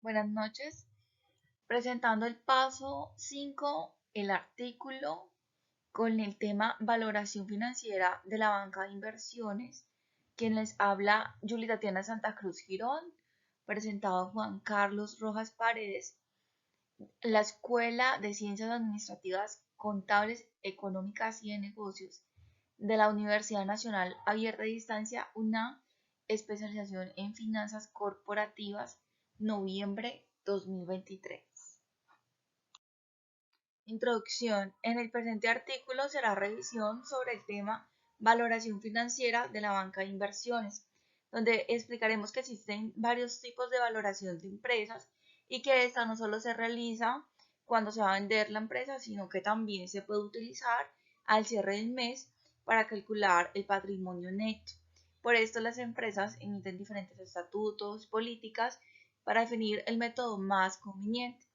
Buenas noches. Presentando el paso 5, el artículo con el tema valoración financiera de la banca de inversiones. Quien les habla, Julie Tatiana Santa Cruz Girón, presentado Juan Carlos Rojas Paredes, la Escuela de Ciencias Administrativas, Contables, Económicas y de Negocios de la Universidad Nacional Abierta de Distancia, una especialización en finanzas corporativas, noviembre 2023. Introducción. En el presente artículo será revisión sobre el tema valoración financiera de la banca de inversiones, donde explicaremos que existen varios tipos de valoración de empresas y que esta no solo se realiza cuando se va a vender la empresa, sino que también se puede utilizar al cierre del mes para calcular el patrimonio neto. Por esto las empresas emiten diferentes estatutos, políticas para definir el método más conveniente.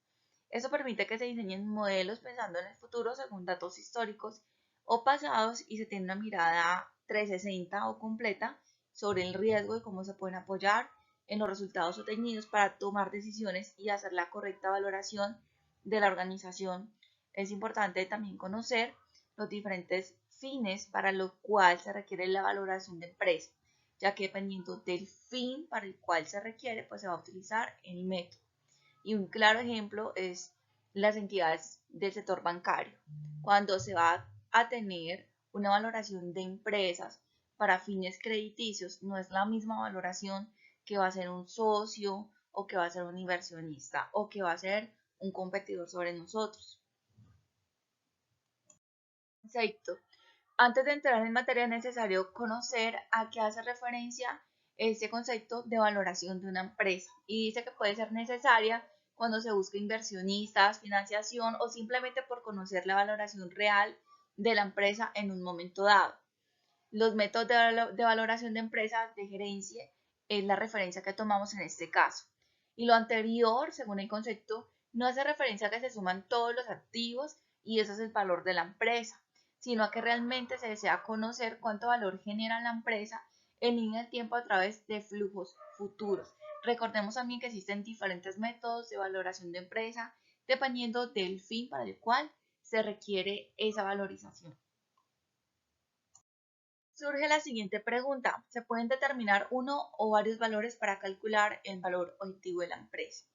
Eso permite que se diseñen modelos pensando en el futuro según datos históricos o pasados y se tiene una mirada 360 o completa sobre el riesgo y cómo se pueden apoyar en los resultados obtenidos para tomar decisiones y hacer la correcta valoración de la organización. Es importante también conocer los diferentes fines para los cuales se requiere la valoración de empresa, ya que dependiendo del fin para el cual se requiere, pues se va a utilizar el método. Y un claro ejemplo es las entidades del sector bancario. Cuando se va a tener una valoración de empresas para fines crediticios, no es la misma valoración que va a ser un socio o que va a ser un inversionista o que va a ser un competidor sobre nosotros. Concepto. Antes de entrar en materia es necesario conocer a qué hace referencia este concepto de valoración de una empresa y dice que puede ser necesaria cuando se busca inversionistas, financiación o simplemente por conocer la valoración real de la empresa en un momento dado. Los métodos de valoración de empresas de gerencia es la referencia que tomamos en este caso. Y lo anterior, según el concepto, no hace referencia a que se suman todos los activos y ese es el valor de la empresa, sino a que realmente se desea conocer cuánto valor genera la empresa en línea de tiempo a través de flujos futuros. Recordemos también que existen diferentes métodos de valoración de empresa dependiendo del fin para el cual se requiere esa valorización. Surge la siguiente pregunta: ¿se pueden determinar uno o varios valores para calcular el valor objetivo de la empresa?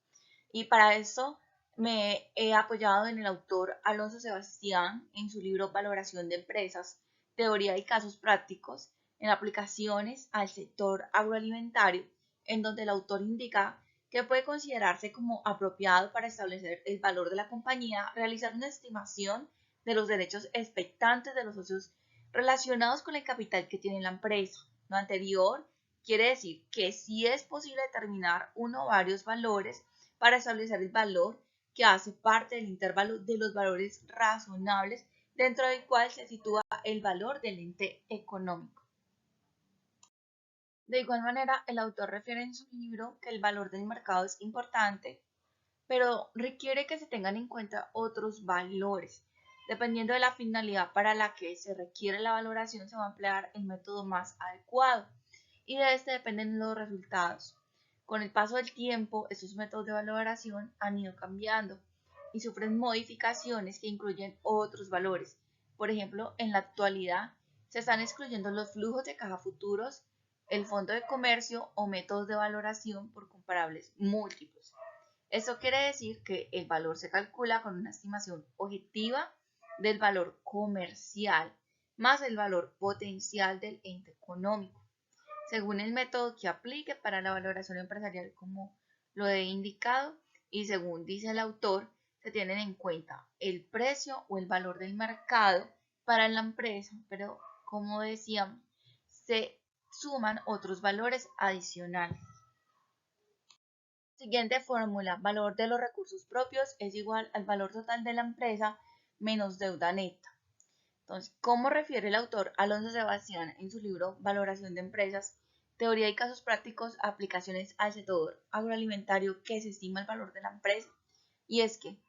Y para esto me he apoyado en el autor Alonso Sebastián en su libro Valoración de Empresas, Teoría y Casos Prácticos en aplicaciones al sector agroalimentario, en donde el autor indica que puede considerarse como apropiado para establecer el valor de la compañía, realizar una estimación de los derechos expectantes de los socios relacionados con el capital que tiene la empresa. Lo anterior quiere decir que sí es posible determinar uno o varios valores para establecer el valor que hace parte del intervalo de los valores razonables dentro del cual se sitúa el valor del ente económico. De igual manera, el autor refiere en su libro que el valor del mercado es importante, pero requiere que se tengan en cuenta otros valores. Dependiendo de la finalidad para la que se requiere la valoración, se va a emplear el método más adecuado y de este dependen los resultados. Con el paso del tiempo, estos métodos de valoración han ido cambiando y sufren modificaciones que incluyen otros valores. Por ejemplo, en la actualidad se están excluyendo los flujos de caja futuros, el fondo de comercio o métodos de valoración por comparables múltiplos. Esto quiere decir que el valor se calcula con una estimación objetiva del valor comercial más el valor potencial del ente económico, según el método que aplique para la valoración empresarial, como lo he indicado, y según dice el autor, se tienen en cuenta el precio o el valor del mercado para la empresa, pero como decíamos, se suman otros valores adicionales. Siguiente fórmula: valor de los recursos propios es igual al valor total de la empresa menos deuda neta. Entonces, ¿cómo refiere el autor Alonso Sebastián en su libro Valoración de Empresas, Teoría y Casos Prácticos, Aplicaciones al sector agroalimentario, que se estima el valor de la empresa? Y es que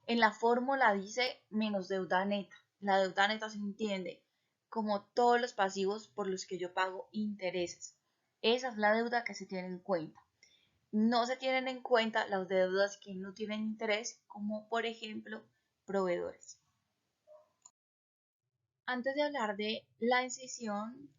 en la fórmula dice menos deuda neta. La deuda neta se entiende como todos los pasivos por los que yo pago intereses. Esa es la deuda que se tiene en cuenta. no se tienen en cuenta las deudas que no tienen interés, como por ejemplo proveedores. Antes de hablar de la incisión,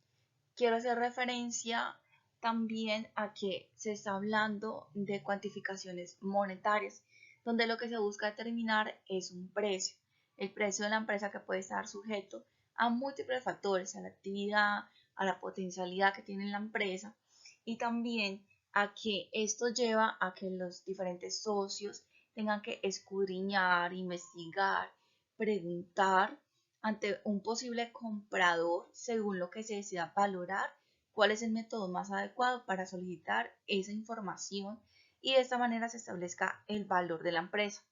quiero hacer referencia también a que se está hablando de cuantificaciones monetarias, donde lo que se busca determinar es un precio, el precio de la empresa, que puede estar sujeto a múltiples factores, a la actividad, a la potencialidad que tiene la empresa, y también a que esto lleva a que los diferentes socios tengan que escudriñar, investigar, preguntar ante un posible comprador según lo que se desea valorar, cuál es el método más adecuado para solicitar esa información, y de esta manera se establezca el valor de la empresa.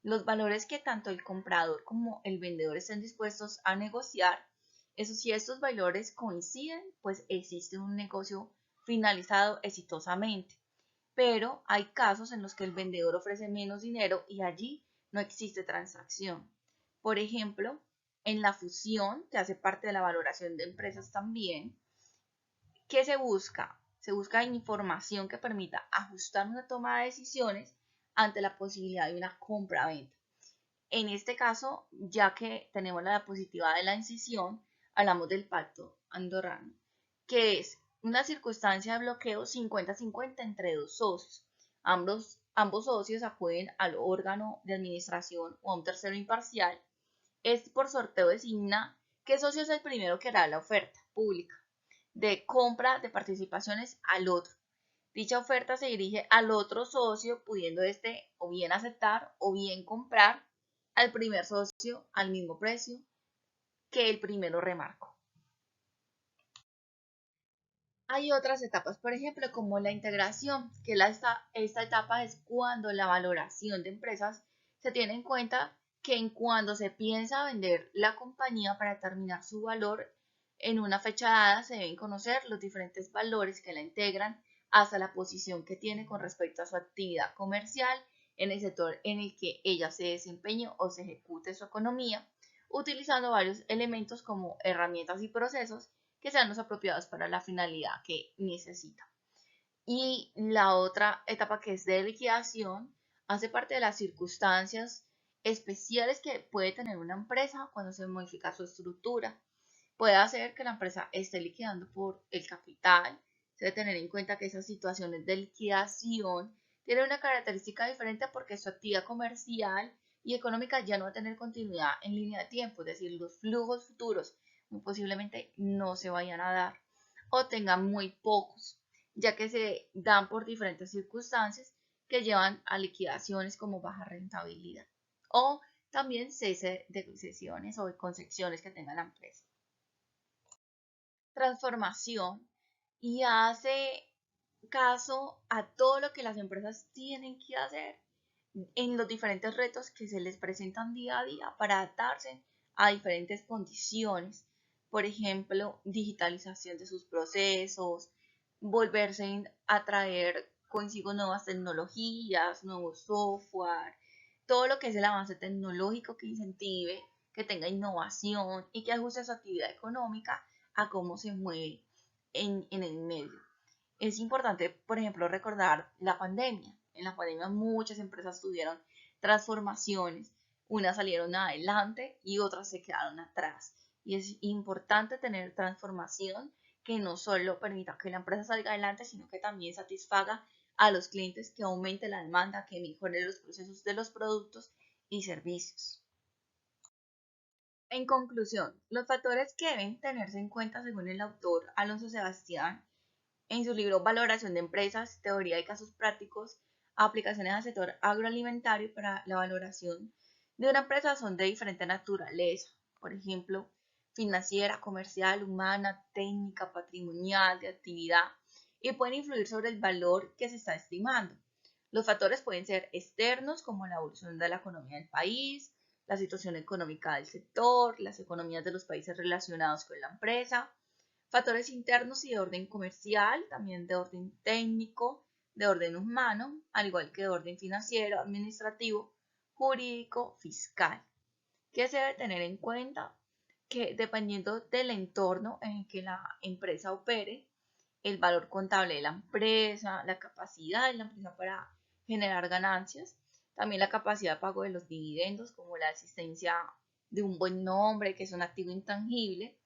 Los valores que tanto el comprador como el vendedor estén dispuestos a negociar, eso, si estos valores coinciden, pues existe un negocio finalizado exitosamente. Pero hay casos en los que el vendedor ofrece menos dinero y allí no existe transacción. Por ejemplo, en la fusión, que hace parte de la valoración de empresas también, ¿qué se busca? Se busca información que permita ajustar una toma de decisiones ante la posibilidad de una compra-venta. En este caso, ya que tenemos la diapositiva de la incisión, hablamos del pacto andorrano, que es una circunstancia de bloqueo 50-50 entre dos socios. Ambos socios acuden al órgano de administración o a un tercero imparcial. Este por sorteo designa qué socio es el primero que hará la oferta pública de compra de participaciones al otro. Dicha oferta se dirige al otro socio, pudiendo este o bien aceptar o bien comprar al primer socio al mismo precio que el primero remarcó. Hay otras etapas, por ejemplo, como la integración, que esta etapa es cuando la valoración de empresas se tiene en cuenta que en cuando se piensa vender la compañía para determinar su valor en una fecha dada, se deben conocer los diferentes valores que la integran hasta la posición que tiene con respecto a su actividad comercial en el sector en el que ella se desempeñe o se ejecute su economía, utilizando varios elementos como herramientas y procesos que sean los apropiados para la finalidad que necesita. Y la otra etapa, que es de liquidación, hace parte de las circunstancias especiales que puede tener una empresa cuando se modifica su estructura. Puede hacer que la empresa esté liquidando por el capital. Se debe tener en cuenta que esas situaciones de liquidación tienen una característica diferente porque su actividad comercial y económica ya no va a tener continuidad en línea de tiempo, es decir, los flujos futuros muy posiblemente no se vayan a dar o tengan muy pocos, ya que se dan por diferentes circunstancias que llevan a liquidaciones como baja rentabilidad o también cese de concesiones o de concesiones que tenga la empresa. Transformación, y hace caso a todo lo que las empresas tienen que hacer en los diferentes retos que se les presentan día a día para adaptarse a diferentes condiciones. Por ejemplo, digitalización de sus procesos, volverse a traer consigo nuevas tecnologías, nuevos software, todo lo que es el avance tecnológico que incentive, que tenga innovación y que ajuste su actividad económica a cómo se mueve en el medio. Es importante, por ejemplo, recordar la pandemia. En la pandemia muchas empresas tuvieron transformaciones, unas salieron adelante y otras se quedaron atrás. Y es importante tener transformación que no solo permita que la empresa salga adelante, sino que también satisfaga a los clientes, que aumente la demanda, que mejore los procesos de los productos y servicios. En conclusión, los factores que deben tenerse en cuenta según el autor Alonso Sebastián en su libro Valoración de Empresas, Teoría de Casos Prácticos, Aplicaciones al sector agroalimentario para la valoración de una empresa, son de diferente naturaleza. Por ejemplo, financiera, comercial, humana, técnica, patrimonial, de actividad, y pueden influir sobre el valor que se está estimando. Los factores pueden ser externos, como la evolución de la economía del país, la situación económica del sector, las economías de los países relacionados con la empresa. Factores internos y de orden comercial, también de orden técnico, de orden humano, al igual que de orden financiero, administrativo, jurídico, fiscal. ¿Qué se debe tener en cuenta? Que dependiendo del entorno en el que la empresa opere, el valor contable de la empresa, la capacidad de la empresa para generar ganancias, también la capacidad de pago de los dividendos, como la existencia de un buen nombre, que es un activo intangible,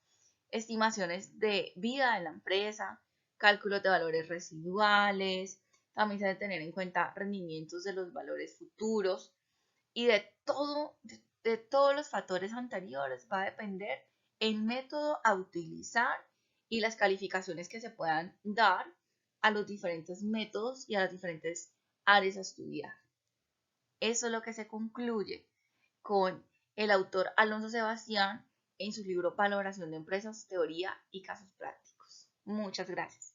estimaciones de vida de la empresa, cálculos de valores residuales, también se debe tener en cuenta rendimientos de los valores futuros y de todos los factores anteriores va a depender el método a utilizar y las calificaciones que se puedan dar a los diferentes métodos y a las diferentes áreas a estudiar. Eso es lo que se concluye con el autor Alonso Sebastián en su libro Valoración de Empresas, Teoría y Casos Prácticos. Muchas gracias.